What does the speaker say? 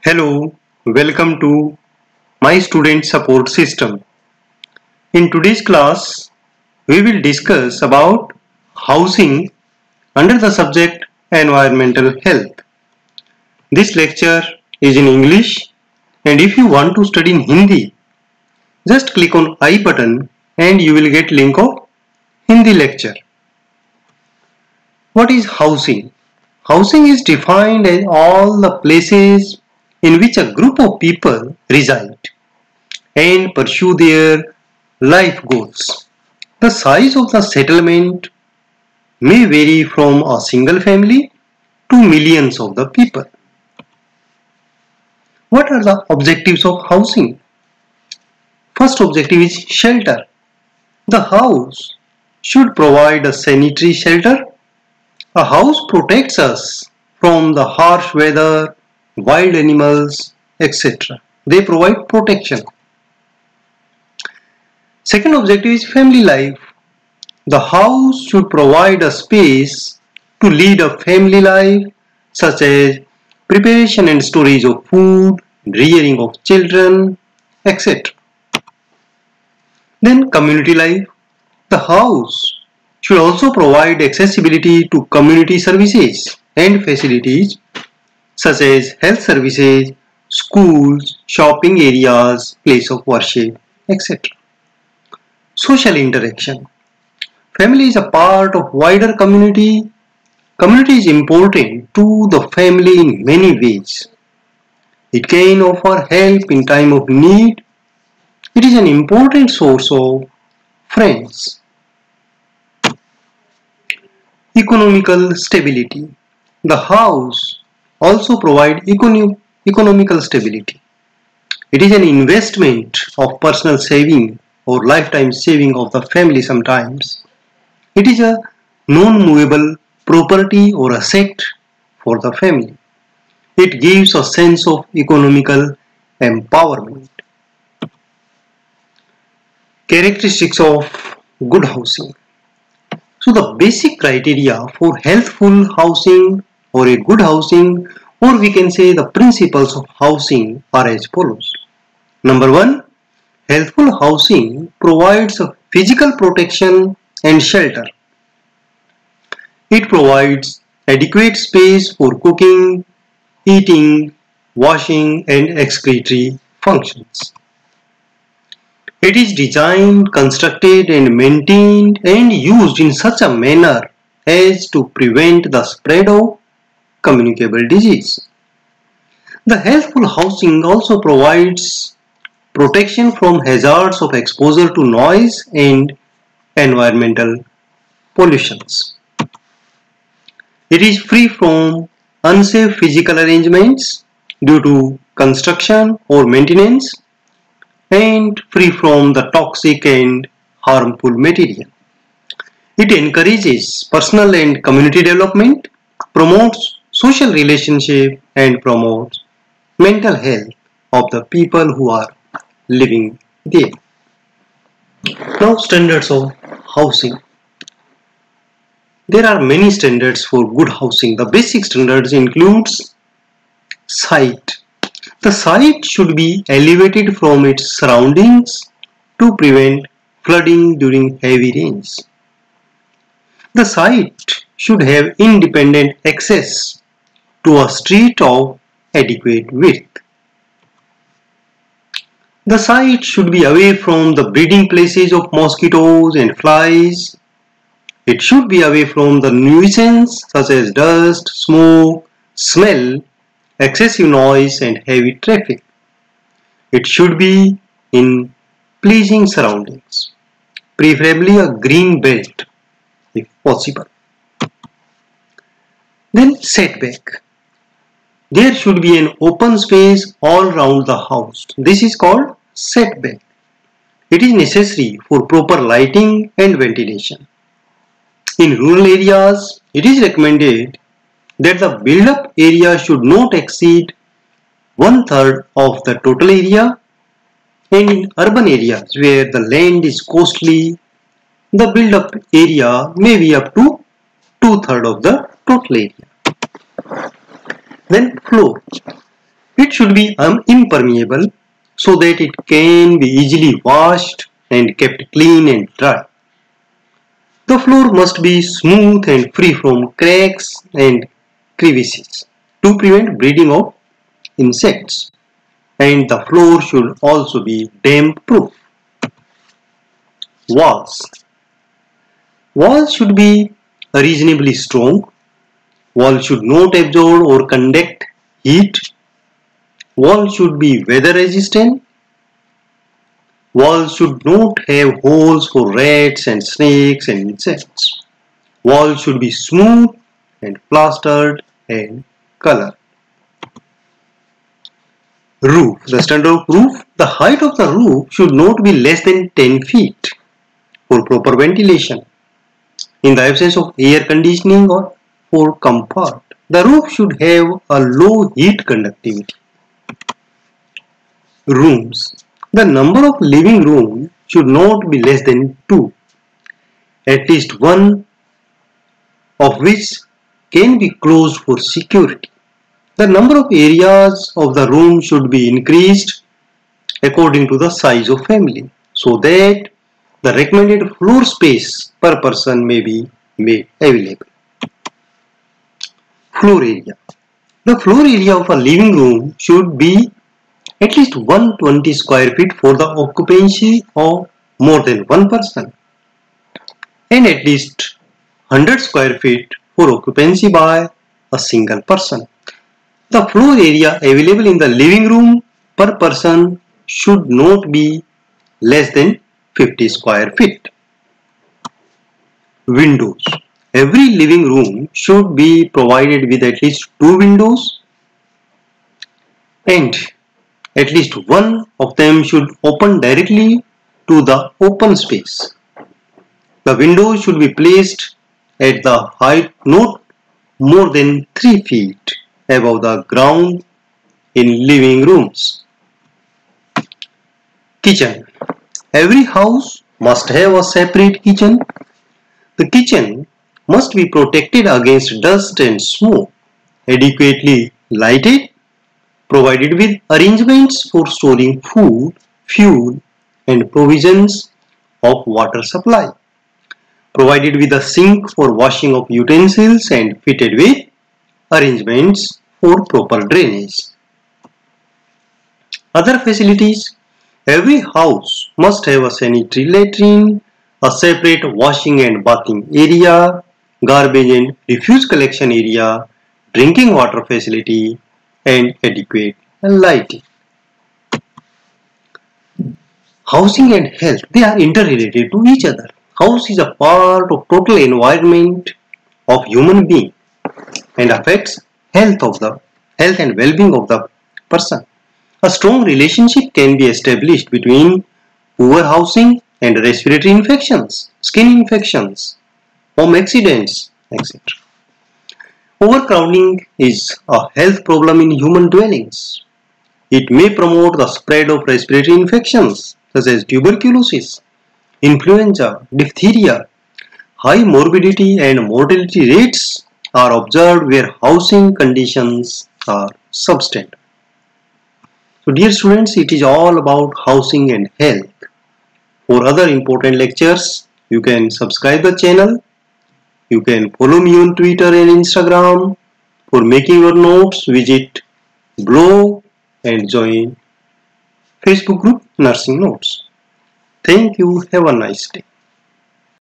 Hello, welcome to my student support system. In today's class, we will discuss about housing under the subject environmental health. This lecture is in English, and if you want to study in Hindi, just click on I button and you will get link of Hindi lecture. What is housing? Housing is defined as all the places in which a group of people reside and pursue their life goals. The size of the settlement may vary from a single family to millions of the people. What are the objectives of housing? First objective is shelter. The house should provide a sanitary shelter. A house protects us from the harsh weather, wild animals, etc. They provide protection. Second objective is family life. The house should provide a space to lead a family life such as preparation and storage of food, rearing of children, etc. Then community life. The house should also provide accessibility to community services and facilities such as health services, schools, shopping areas, place of worship, etc. Social interaction. Family is a part of wider community. Community is important to the family in many ways. It can offer help in time of need. It is an important source of friends. Economical stability. The house also provides economical stability. It is an investment of personal saving or lifetime saving of the family sometimes. It is a non-movable property or asset for the family. It gives a sense of economical empowerment. Characteristics of good housing. So the basic criteria for healthful housing or a good housing, or we can say the principles of housing, are as follows. Number one, healthful housing provides a physical protection and shelter. It provides adequate space for cooking, eating, washing and excretory functions. It is designed, constructed and maintained and used in such a manner as to prevent the spread of communicable disease. The healthful housing also provides protection from hazards of exposure to noise and environmental pollutions. It is free from unsafe physical arrangements due to construction or maintenance, and free from the toxic and harmful material. It encourages personal and community development, promotes social relationship and promotes mental health of the people who are living there. Now, standards of housing. There are many standards for good housing. The basic standards includes site. The site should be elevated from its surroundings to prevent flooding during heavy rains. The site should have independent access to a street of adequate width. The site should be away from the breeding places of mosquitoes and flies. It should be away from the nuisance such as dust, smoke, smell, excessive noise and heavy traffic. It should be in pleasing surroundings, preferably a green belt if possible. Then setback. There should be an open space all round the house. This is called setback. It is necessary for proper lighting and ventilation. In rural areas, it is recommended that the build-up area should not exceed 1/3 of the total area, and in urban areas where the land is costly, the build-up area may be up to 2/3 of the total area. Then floor. It should be impermeable so that it can be easily washed and kept clean and dry. The floor must be smooth and free from cracks and crevices to prevent breeding of insects. And the floor should also be damp proof. Walls. Walls should be reasonably strong. Walls should not absorb or conduct heat. Walls should be weather resistant. Walls should not have holes for rats and snakes and insects. Walls should be smooth and plastered and colored. Roof. The standard of roof. The height of the roof should not be less than 10 feet for proper ventilation. In the absence of air conditioning or for comfort, the roof should have a low heat conductivity. Rooms. The number of living rooms should not be less than 2, at least one of which can be closed for security. The number of areas of the room should be increased according to the size of family so that the recommended floor space per person may be made available. Floor area. The floor area of a living room should be at least 120 square feet for the occupancy of more than one person and at least 100 square feet for occupancy by a single person. The floor area available in the living room per person should not be less than 50 square feet. Windows. Every living room should be provided with at least 2 windows and at least one of them should open directly to the open space. The windows should be placed at the height not more than 3 feet above the ground in living rooms. Kitchen. Every house must have a separate kitchen. The kitchen must be protected against dust and smoke, adequately lighted, provided with arrangements for storing food, fuel, and provisions of water supply, provided with a sink for washing of utensils and fitted with arrangements for proper drainage. Other facilities. Every house must have a sanitary latrine, a separate washing and bathing area, garbage and refuse collection area, drinking water facility, and adequate lighting. Housing and health, they are interrelated to each other. House is a part of total environment of human being and affects health and well-being of the person. A strong relationship can be established between poor housing and respiratory infections, skin infections, home accidents, etc. Overcrowding is a health problem in human dwellings. It may promote the spread of respiratory infections such as tuberculosis, influenza, diphtheria. High morbidity and mortality rates are observed where housing conditions are substandard. So dear students, it is all about housing and health. For other important lectures, you can subscribe the channel. You can follow me on Twitter and Instagram. For making your notes, visit blog and join Facebook group Nursing Notes. Thank you. Have a nice day.